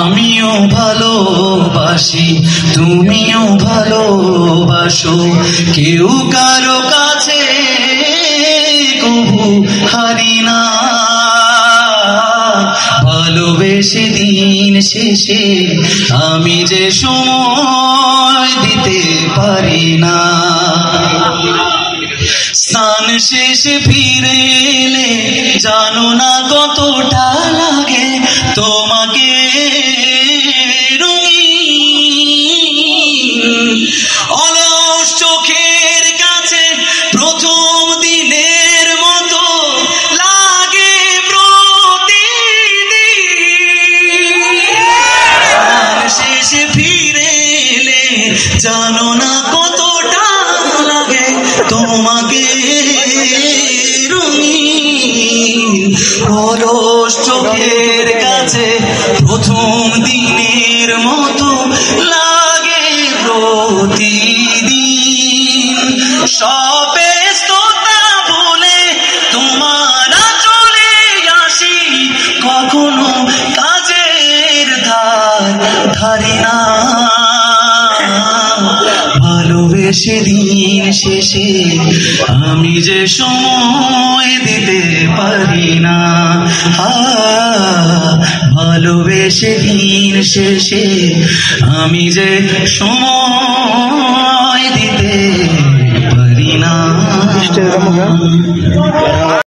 আমিও ভালোবাসি, তুমিও ভালোবাসো, কেউ কারো কাছে কবু হারি না। ভালোবেসে দিন শেষে আমি যে সময় দিতে পারি না। স্নান শেষে ফিরে এলে জানো না কতটা লাগে তোমাকে রঙিন। অলস চোখের কাছে প্রথম দিনের মতো লাগে প্রতিদিন। স্নান শেষে ফিরে এলে জানো না কতটা লাগে তোমাকে রঙিন। অলস চোখের কাছে প্রথম দিনের মতো লাগে প্রতিদিন। সব ব্যস্ততা বলে তোমার চলে আসি, কখনো কাজের ধারি না। ভালোবেসে দিন শেষে আমি যে সময় দিতে পারি না। ভালোবেসে দিন শেষে আমি যে সময় দিতে পারি না।